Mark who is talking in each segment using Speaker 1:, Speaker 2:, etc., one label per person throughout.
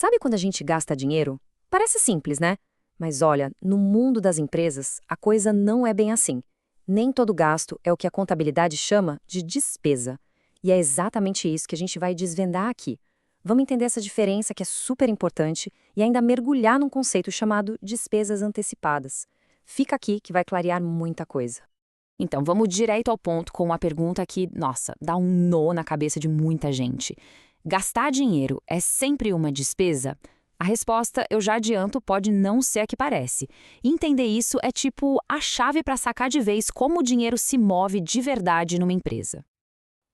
Speaker 1: Sabe quando a gente gasta dinheiro? Parece simples, né? Mas olha, no mundo das empresas, a coisa não é bem assim. Nem todo gasto é o que a contabilidade chama de despesa. E é exatamente isso que a gente vai desvendar aqui. Vamos entender essa diferença que é super importante e ainda mergulhar num conceito chamado despesas antecipadas. Fica aqui que vai clarear muita coisa.
Speaker 2: Então, vamos direto ao ponto com uma pergunta que, nossa, dá um nó na cabeça de muita gente. Gastar dinheiro é sempre uma despesa? A resposta, eu já adianto, pode não ser a que parece. Entender isso é tipo a chave para sacar de vez como o dinheiro se move de verdade numa empresa.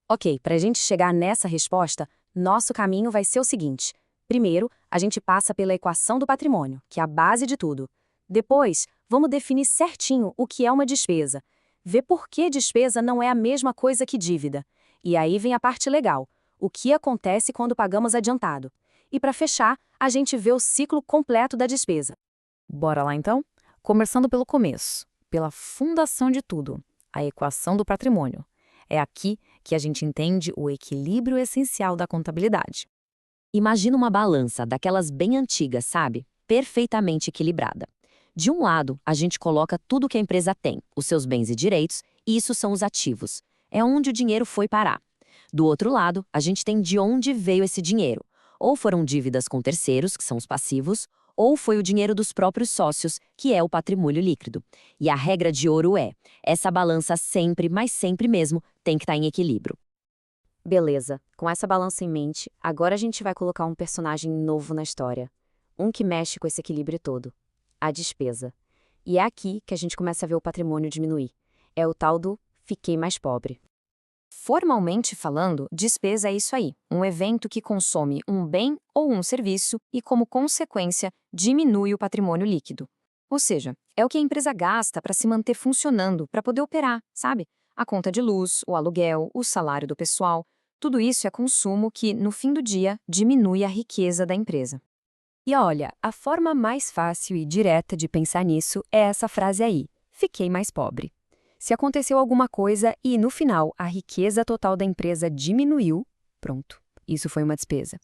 Speaker 1: Ok, para a gente chegar nessa resposta, nosso caminho vai ser o seguinte. Primeiro, a gente passa pela equação do patrimônio, que é a base de tudo. Depois, vamos definir certinho o que é uma despesa. Ver por que despesa não é a mesma coisa que dívida. E aí vem a parte legal, o que acontece quando pagamos adiantado. E para fechar, a gente vê o ciclo completo da despesa.
Speaker 2: Bora lá então? Começando pelo começo, pela fundação de tudo, a equação do patrimônio. É aqui que a gente entende o equilíbrio essencial da contabilidade.
Speaker 1: Imagina uma balança daquelas bem antigas, sabe? Perfeitamente equilibrada. De um lado, a gente coloca tudo que a empresa tem, os seus bens e direitos, e isso são os ativos. É onde o dinheiro foi parar. Do outro lado, a gente tem de onde veio esse dinheiro. Ou foram dívidas com terceiros, que são os passivos, ou foi o dinheiro dos próprios sócios, que é o patrimônio líquido. E a regra de ouro é, essa balança sempre, mas sempre mesmo, tem que estar em equilíbrio. Beleza, com essa balança em mente, agora a gente vai colocar um personagem novo na história. Um que mexe com esse equilíbrio todo. A despesa. E é aqui que a gente começa a ver o patrimônio diminuir. É o tal do fiquei mais pobre.
Speaker 2: Formalmente falando, despesa é isso aí, um evento que consome um bem ou um serviço e, como consequência, diminui o patrimônio líquido. Ou seja, é o que a empresa gasta para se manter funcionando, para poder operar, sabe? A conta de luz, o aluguel, o salário do pessoal, tudo isso é consumo que, no fim do dia, diminui a riqueza da empresa.
Speaker 1: E olha, a forma mais fácil e direta de pensar nisso é essa frase aí: fiquei mais pobre. Se aconteceu alguma coisa e, no final, a riqueza total da empresa diminuiu, pronto, isso foi uma despesa.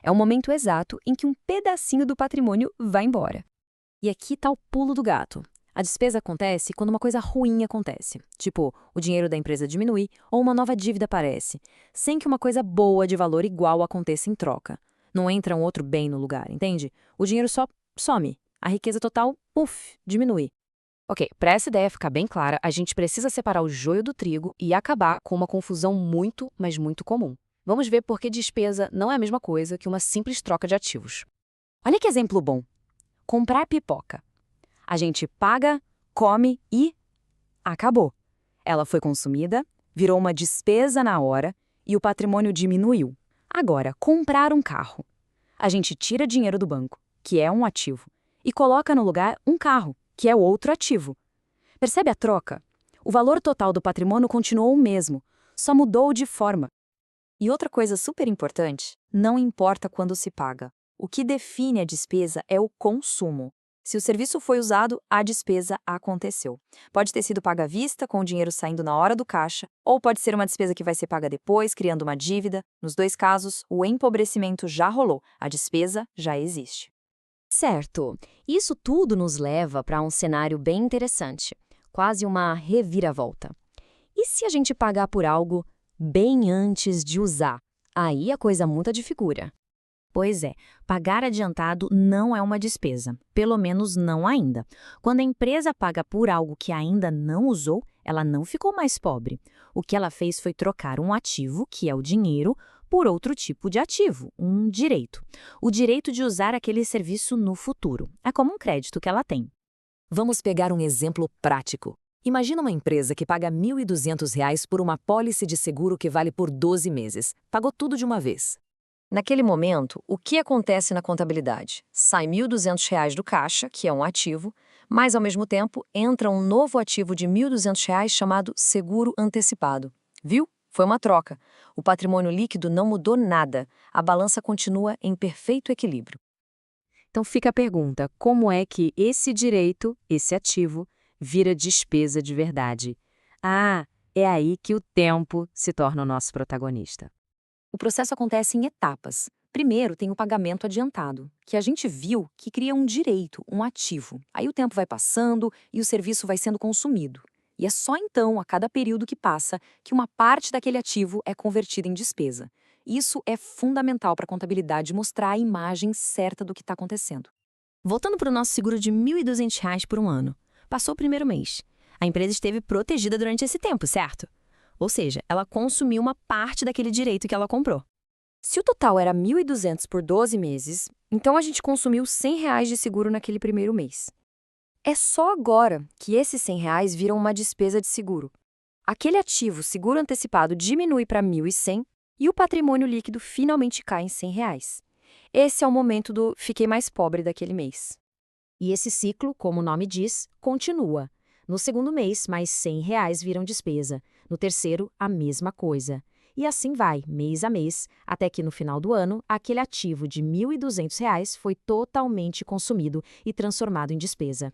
Speaker 1: É o momento exato em que um pedacinho do patrimônio vai embora. E aqui está o pulo do gato. A despesa acontece quando uma coisa ruim acontece, tipo, o dinheiro da empresa diminui ou uma nova dívida aparece, sem que uma coisa boa de valor igual aconteça em troca. Não entra um outro bem no lugar, entende? O dinheiro só some. A riqueza total, diminui. Ok, para essa ideia ficar bem clara, a gente precisa separar o joio do trigo e acabar com uma confusão muito, mas muito comum. Vamos ver por que despesa não é a mesma coisa que uma simples troca de ativos. Olha que exemplo bom. Comprar pipoca. A gente paga, come e acabou. Ela foi consumida, virou uma despesa na hora e o patrimônio diminuiu. Agora, comprar um carro. A gente tira dinheiro do banco, que é um ativo, e coloca no lugar um carro, que é outro ativo. Percebe a troca? O valor total do patrimônio continuou o mesmo, só mudou de forma. E outra coisa super importante, não importa quando se paga. O que define a despesa é o consumo. Se o serviço foi usado, a despesa aconteceu. Pode ter sido paga à vista, com o dinheiro saindo na hora do caixa, ou pode ser uma despesa que vai ser paga depois, criando uma dívida. Nos dois casos, o empobrecimento já rolou, a despesa já existe. Certo. Isso tudo nos leva para um cenário bem interessante, quase uma reviravolta. E se a gente pagar por algo bem antes de usar? Aí a coisa muda de figura.
Speaker 2: Pois é, pagar adiantado não é uma despesa, pelo menos não ainda. Quando a empresa paga por algo que ainda não usou, ela não ficou mais pobre. O que ela fez foi trocar um ativo, que é o dinheiro, por outro tipo de ativo, um direito. O direito de usar aquele serviço no futuro. É como um crédito que ela tem.
Speaker 3: Vamos pegar um exemplo prático. Imagina uma empresa que paga R$ 1.200 por uma pólice de seguro que vale por 12 meses. Pagou tudo de uma vez. Naquele momento, o que acontece na contabilidade? Sai R$ 1.200 do caixa, que é um ativo, mas, ao mesmo tempo, entra um novo ativo de R$ 1.200 chamado seguro antecipado. Viu? Foi uma troca. O patrimônio líquido não mudou nada. A balança continua em perfeito equilíbrio.
Speaker 1: Então fica a pergunta: como é que esse direito, esse ativo, vira despesa de verdade? Ah, é aí que o tempo se torna o nosso protagonista.
Speaker 3: O processo acontece em etapas.
Speaker 2: Primeiro, tem o pagamento adiantado, que a gente viu que cria um direito, um ativo. Aí o tempo vai passando e o serviço vai sendo consumido. E é só então, a cada período que passa, que uma parte daquele ativo é convertida em despesa. Isso é fundamental para a contabilidade mostrar a imagem certa do que está acontecendo.
Speaker 4: Voltando para o nosso seguro de R$ 1.200 por um ano. Passou o primeiro mês. A empresa esteve protegida durante esse tempo, certo? Ou seja, ela consumiu uma parte daquele direito que ela comprou.
Speaker 1: Se o total era 1.200 por 12 meses, então a gente consumiu R$ 100 de seguro naquele primeiro mês. É só agora que esses R$ 100 viram uma despesa de seguro. Aquele ativo seguro antecipado diminui para 1.100 e o patrimônio líquido finalmente cai em R$ 100. Esse é o momento do fiquei mais pobre daquele mês.
Speaker 3: E esse ciclo, como o nome diz, continua. No segundo mês, mais R$ 100 viram despesa. No terceiro, a mesma coisa. E assim vai, mês a mês, até que no final do ano, aquele ativo de R$ 1.200 foi totalmente consumido e transformado em despesa.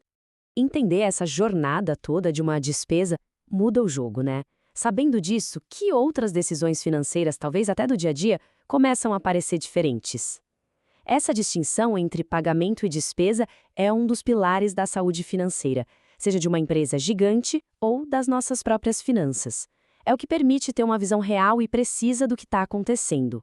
Speaker 4: Entender essa jornada toda de uma despesa muda o jogo, né? Sabendo disso, que outras decisões financeiras, talvez até do dia a dia, começam a parecer diferentes? Essa distinção entre pagamento e despesa é um dos pilares da saúde financeira, seja de uma empresa gigante ou das nossas próprias finanças. É o que permite ter uma visão real e precisa do que está acontecendo.